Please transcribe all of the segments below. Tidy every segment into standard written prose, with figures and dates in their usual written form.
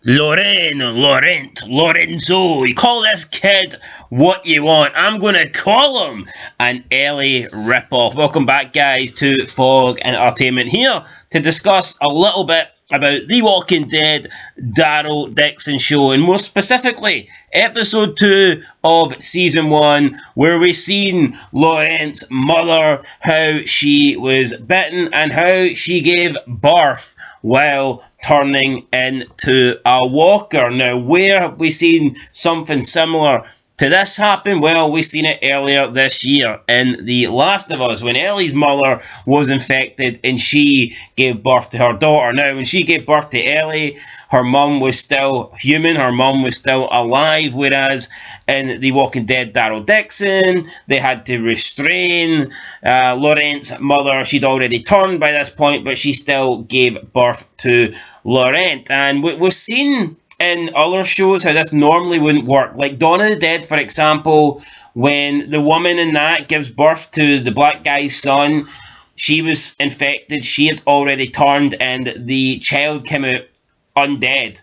Laurent, Lorenzo, you call this kid what you want. I'm going to call him an Ellie ripoff. Welcome back, guys, to Fog Entertainment, here to discuss a little bit about The Walking Dead Daryl Dixon show, and more specifically, episode 2 of season 1, where we seen Laurent's mother, how she was bitten and how she gave birth while turning into a walker. Now, where have we seen something similar to this happen? Well, we seen it earlier this year in The Last of Us, when Ellie's mother was infected and she gave birth to her daughter. Now, when she gave birth to Ellie, her mum was still human, her mum was still alive, whereas in The Walking Dead Daryl Dixon, they had to restrain Laurent's mother. She'd already turned by this point, but she still gave birth to Laurent. And we've seen in other shows how this normally wouldn't work. Like Dawn of the Dead, for example, when the woman in that gives birth to the black guy's son, she was infected, she had already turned, and the child came out undead,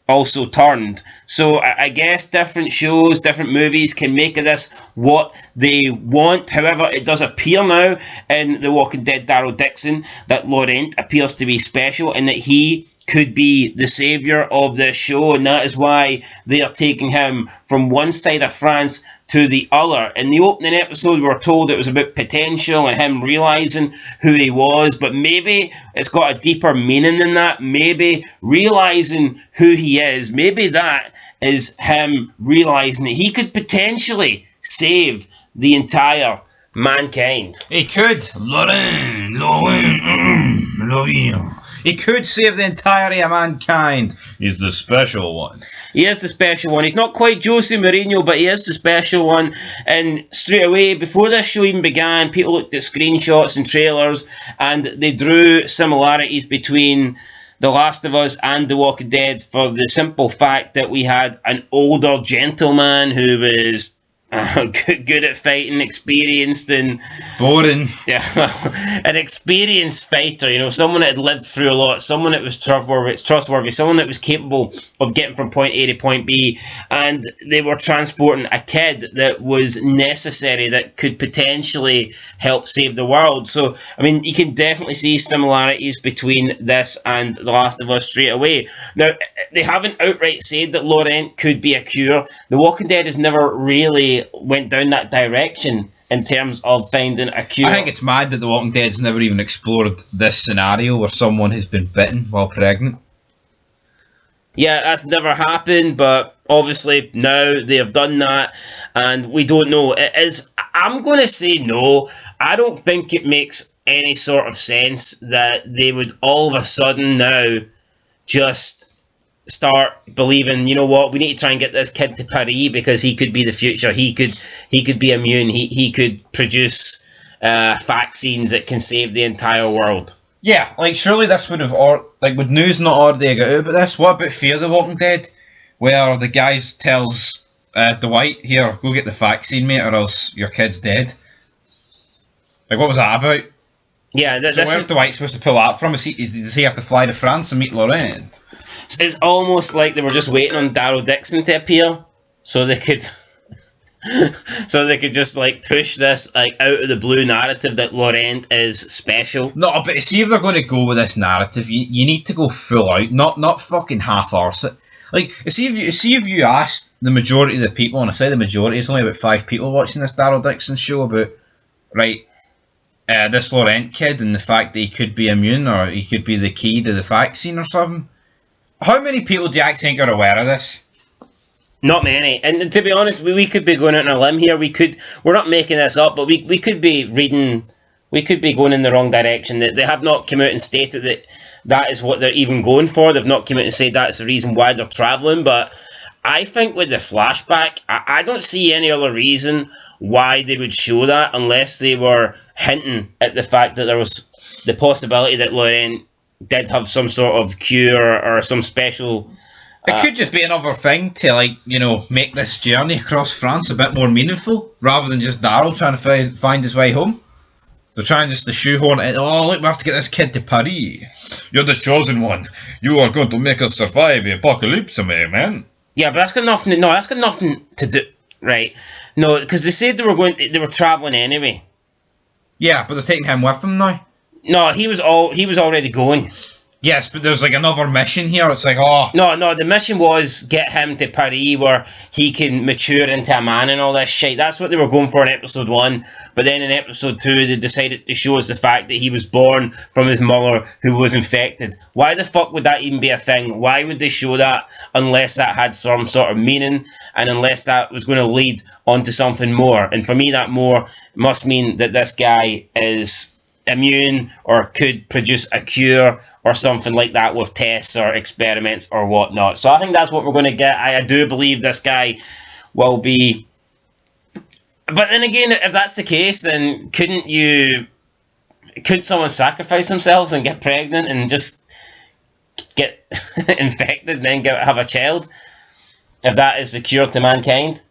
also turned. So I guess different shows, different movies can make of this what they want. However, it does appear now in The Walking Dead Daryl Dixon that Laurent appears to be special and that he could be the saviour of this show, and that is why they are taking him from one side of France to the other. In the opening episode, we were told it was about potential and him realising who he was, but maybe it's got a deeper meaning than that. Maybe realising who he is, maybe that is him realising that he could potentially save the entire mankind. He could. He could save the entirety of mankind. He's the special one. He is the special one. He's not quite Jose Mourinho, but he is the special one. And straight away, before this show even began, people looked at screenshots and trailers, and they drew similarities between The Last of Us and The Walking Dead for the simple fact that we had an older gentleman who was good at fighting, experienced, and boring. Yeah, an experienced fighter, you know, someone that had lived through a lot, someone that was trustworthy, someone that was capable of getting from point A to point B, and they were transporting a kid that was necessary, that could potentially help save the world. So, I mean, you can definitely see similarities between this and The Last of Us straight away. Now, they haven't outright said that Laurent could be a cure. The Walking Dead has never really went down that direction in terms of finding a cure. I think it's mad that The Walking Dead's never even explored this scenario where someone has been bitten while pregnant. Yeah, that's never happened, but obviously now they have done that, and we don't know. I'm going to say no. I don't think it makes any sort of sense that they would all of a sudden now just start believing, you know what, we need to try and get this kid to Paris because he could be the future. He could be immune. He could produce vaccines that can save the entire world. Yeah, like surely this would have, would news not already got out about this? What about Fear the Walking Dead, where the guy tells Dwight, here, go get the vaccine, mate, or else your kid's dead. Like, what was that about? Yeah, so where's Dwight supposed to pull that from? Does he have to fly to France and meet Laurent? It's almost like they were just waiting on Daryl Dixon to appear, so they could, just like push this like out of the blue narrative that Laurent is special. No, but see if they're going to go with this narrative, you need to go full out, not fucking half-arse it. Like, see if you asked the majority of the people, and I say the majority, it's only about 5 people watching this Daryl Dixon show about this Laurent kid and the fact that he could be immune or he could be the key to the vaccine or something. How many people do you actually think are aware of this? Not many. And to be honest, we could be going out on a limb here. We're not making this up, but we could be reading, we could be going in the wrong direction. They have not come out and stated that is what they're even going for. They've not come out and said that's the reason why they're travelling. But I think with the flashback, I don't see any other reason why they would show that unless they were hinting at the fact that there was the possibility that Laurent did have some sort of cure or some special. It could just be another thing to make this journey across France a bit more meaningful, rather than just Daryl trying to find his way home. They're trying just to shoehorn it. Oh, look, we have to get this kid to Paris. You're the chosen one. You are going to make us survive the apocalypse, man. Yeah, but that's got nothing. No, that's got nothing to do. Right? No, because they said they were traveling anyway. Yeah, but they're taking him with them now. No, he was already going. Yes, but there's like another mission here. It's like, oh. No, the mission was get him to Paris where he can mature into a man and all this shit. That's what they were going for in episode 1. But then in episode 2, they decided to show us the fact that he was born from his mother who was infected. Why the fuck would that even be a thing? Why would they show that unless that had some sort of meaning and unless that was going to lead on to something more? And for me, that more must mean that this guy is immune or could produce a cure or something like that with tests or experiments or whatnot. So I think that's what we're going to get. I do believe this guy will be... But then again, if that's the case, then could someone sacrifice themselves and get pregnant and just get infected and then have a child? If that is the cure to mankind?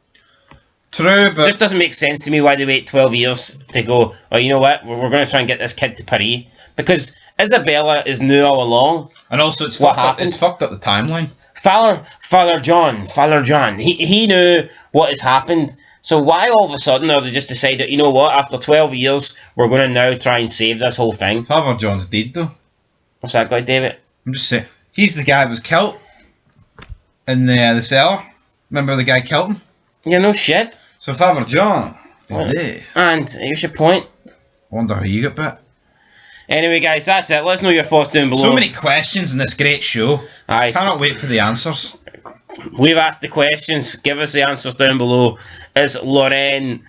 True, but... It just doesn't make sense to me why they wait 12 years to go, oh, you know what, we're going to try and get this kid to Paris. Because Isabella is new all along. And also, it's what fucked up. It's fucked up the timeline. Father John, he knew what has happened. So why all of a sudden are they just decided, you know what, after 12 years, we're going to now try and save this whole thing? Father John's dead, though. What's that guy, David? I'm just saying. He's the guy that was killed in the cellar. Remember the guy killed him? Yeah, no shit. So Father John is dead. And here's your point. I wonder how you got bit. Anyway, guys, that's it. Let us know your thoughts down below. So many questions in this great show. Aye. Cannot wait for the answers. We've asked the questions. Give us the answers down below. Is Laurent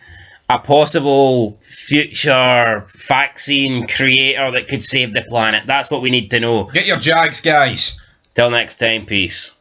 a possible future vaccine creator that could save the planet? That's what we need to know. Get your Jags, guys. Till next time, peace.